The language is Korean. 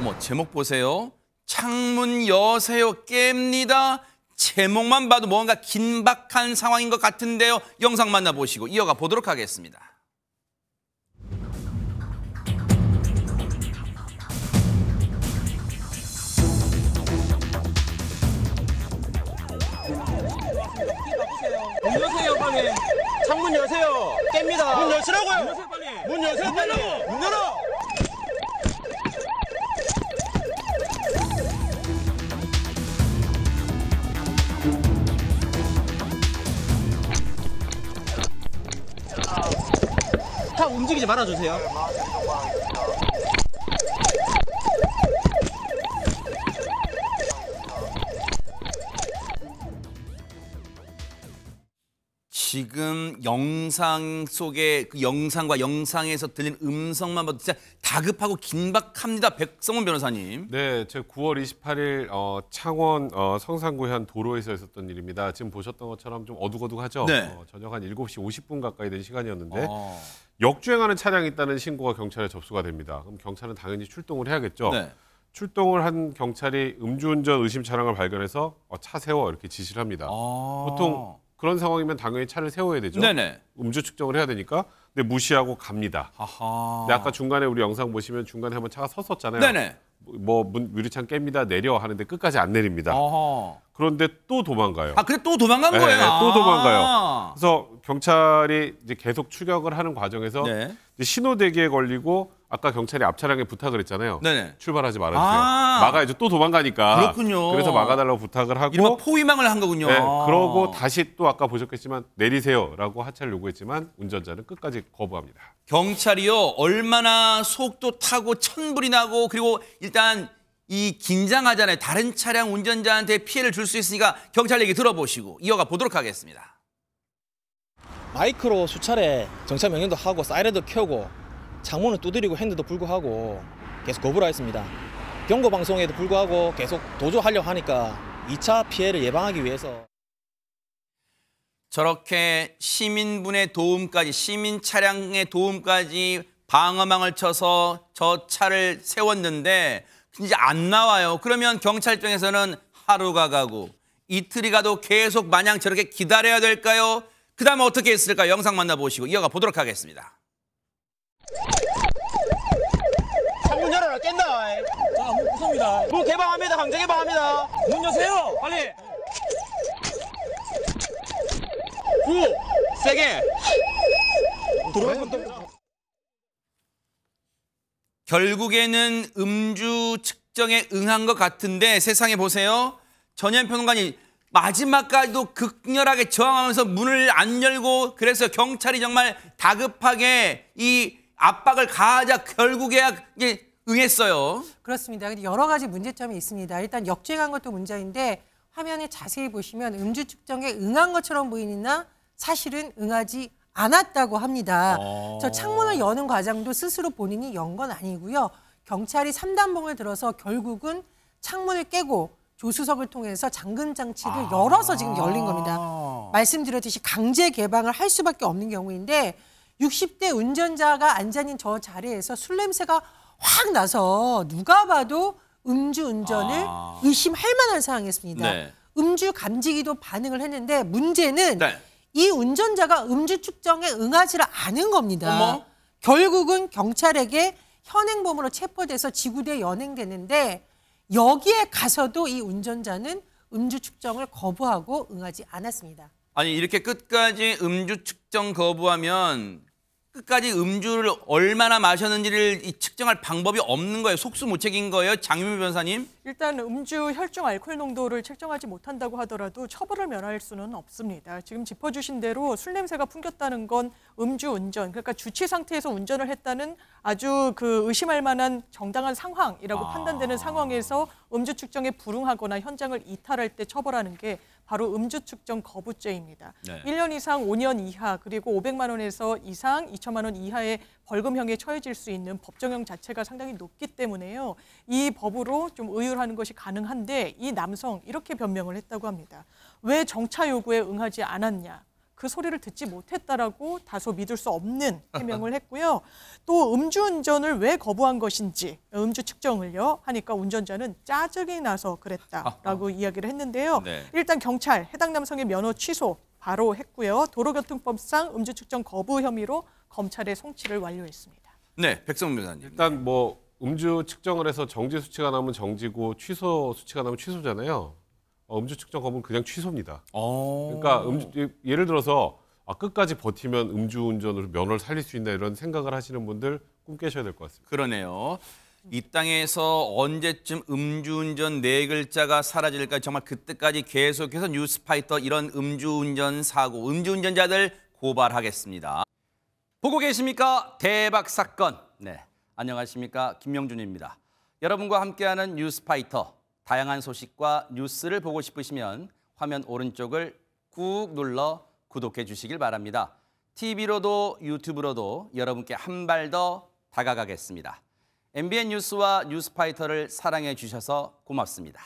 어머, 제목 보세요. 창문 여세요 깹니다. 제목만 봐도 뭔가 긴박한 상황인 것 같은데요. 영상 만나보시고 이어가 보도록 하겠습니다. 문 여세요, 빨리. 창문 여세요. 깹니다. 문 여시라고요. 문 여세요, 빨리. 문 여세요, 빨리. 문 열어. 차 움직이지 말아주세요. 지금 영상 속에 그 영상과 영상에서 들린 음성만 봐도 진짜 다급하고 긴박합니다. 백성원 변호사님. 네, 제 9월 28일 창원 성산구현 도로에서 있었던 일입니다. 지금 보셨던 것처럼 좀 어둑어둑하죠? 네. 저녁 한 7시 50분 가까이 된 시간이었는데 역주행하는 차량이 있다는 신고가 경찰에 접수가 됩니다. 그럼 경찰은 당연히 출동을 해야겠죠? 네. 출동을 한 경찰이 음주운전 의심 차량을 발견해서 차 세워 이렇게 지시를 합니다. 보통 그런 상황이면 당연히 차를 세워야 되죠. 네네. 음주 측정을 해야 되니까. 근데 무시하고 갑니다. 아하. 근데 아까 중간에 우리 영상 보시면 중간에 한번 차가 섰었잖아요. 네네. 뭐 유리창 깹니다 내려 하는데 끝까지 안 내립니다. 아하. 그런데 또 도망가요. 아, 그래 또 도망간 네, 거예요? 네, 또 도망가요. 아. 그래서 경찰이 이제 계속 추격을 하는 과정에서 네. 이제 신호 대기에 걸리고 아까 경찰이 앞 차량에 부탁을 했잖아요. 네네. 출발하지 말아주세요. 아. 막아야죠. 또 도망가니까. 그렇군요. 그래서 막아달라고 부탁을 하고. 이른바 포위망을 한 거군요. 네, 그러고 다시 또 아까 보셨겠지만 내리세요라고 하차를 요구했지만 운전자는 끝까지 거부합니다. 경찰이요 얼마나 속도 타고 천불이 나고 그리고 일단 이 긴장하잖아요. 다른 차량 운전자한테 피해를 줄 수 있으니까 경찰 얘기 들어보시고 이어가 보도록 하겠습니다. 마이크로 수차례 정차 명령도 하고 사이렌도 켜고 창문을 두드리고 핸드도 불구하고 계속 거부를 했습니다. 경고 방송에도 불구하고 계속 도주하려고 하니까 2차 피해를 예방하기 위해서 저렇게 시민분의 도움까지 시민 차량의 도움까지 방어망을 쳐서 저 차를 세웠는데 이제 안 나와요. 그러면 경찰 입장에서는 하루가 가고 이틀이 가도 계속 마냥 저렇게 기다려야 될까요? 그 다음에 어떻게 했을까요? 영상 만나보시고 이어가 보도록 하겠습니다. 창문 열어라 깬다. 자, 문 부숩니다. 문 개방합니다. 강제 개방합니다. 문 여세요. 빨리. 세게. 결국에는 음주 측정에 응한 것 같은데 세상에 보세요. 전현 평론가님 마지막까지도 극렬하게 저항하면서 문을 안 열고 그래서 경찰이 정말 다급하게 이 압박을 가하자 결국에 이게 응했어요. 그렇습니다. 근데 여러 가지 문제점이 있습니다. 일단 역주행한 것도 문제인데 화면에 자세히 보시면 음주 측정에 응한 것처럼 보이나 사실은 응하지 않았다고 합니다. 저 창문을 여는 과정도 스스로 본인이 연 건 아니고요. 경찰이 3단봉을 들어서 결국은 창문을 깨고 조수석을 통해서 잠금 장치를 열어서 지금 열린 겁니다. 말씀드렸듯이 강제 개방을 할 수밖에 없는 경우인데 60대 운전자가 앉아있는 저 자리에서 술 냄새가 확 나서 누가 봐도 음주 운전을 의심할 만한 상황이었습니다. 네. 음주 감지기도 반응을 했는데 문제는 네. 이 운전자가 음주 측정에 응하지를 않은 겁니다. 어머. 결국은 경찰에게 현행범으로 체포돼서 지구대에 연행되는데 여기에 가서도 이 운전자는 음주 측정을 거부하고 응하지 않았습니다. 아니 이렇게 끝까지 음주 측정 거부하면 끝까지 음주를 얼마나 마셨는지를 측정할 방법이 없는 거예요. 속수무책인 거예요. 장윤미 변호사님. 일단 음주 혈중 알코올 농도를 측정하지 못한다고 하더라도 처벌을 면할 수는 없습니다. 지금 짚어주신 대로 술 냄새가 풍겼다는 건 음주운전, 그러니까 주치 상태에서 운전을 했다는 아주 그 의심할 만한 정당한 상황이라고 판단되는 상황에서 음주 측정에 불응하거나 현장을 이탈할 때 처벌하는 게 바로 음주 측정 거부죄입니다. 네. 1년 이상 5년 이하 그리고 500만 원에서 이상 2천만 원 이하의 벌금형에 처해질 수 있는 법정형 자체가 상당히 높기 때문에요. 이 법으로 좀 의율하는 것이 가능한데 이 남성 이렇게 변명을 했다고 합니다. 왜 정차 요구에 응하지 않았냐? 그 소리를 듣지 못했다라고 다소 믿을 수 없는 해명을 했고요. 또 음주운전을 왜 거부한 것인지 음주 측정을요 하니까 운전자는 짜증이 나서 그랬다라고 이야기를 했는데요. 네. 일단 경찰 해당 남성의 면허 취소 바로 했고요. 도로교통법상 음주 측정 거부 혐의로 검찰에 송치를 완료했습니다. 네, 백성문 변호사님. 일단 뭐 음주 측정을 해서 정지 수치가 나오면 정지고 취소 수치가 나오면 취소잖아요. 음주 측정 거부는 그냥 취소입니다. 그러니까 예를 들어서 끝까지 버티면 음주운전으로 면허를 살릴 수 있나 이런 생각을 하시는 분들 꿈 깨셔야 될 것 같습니다. 그러네요. 이 땅에서 언제쯤 음주운전 네 글자가 사라질까 정말 그때까지 계속해서 뉴스파이터 이런 음주운전 사고, 음주운전자들 고발하겠습니다. 보고 계십니까? 대박 사건. 네, 안녕하십니까? 김명준입니다. 여러분과 함께하는 뉴스파이터. 다양한 소식과 뉴스를 보고 싶으시면 화면 오른쪽을 꾹 눌러 구독해 주시길 바랍니다. TV로도 유튜브로도 여러분께 한 발 더 다가가겠습니다. MBN 뉴스와 뉴스파이터를 사랑해 주셔서 고맙습니다.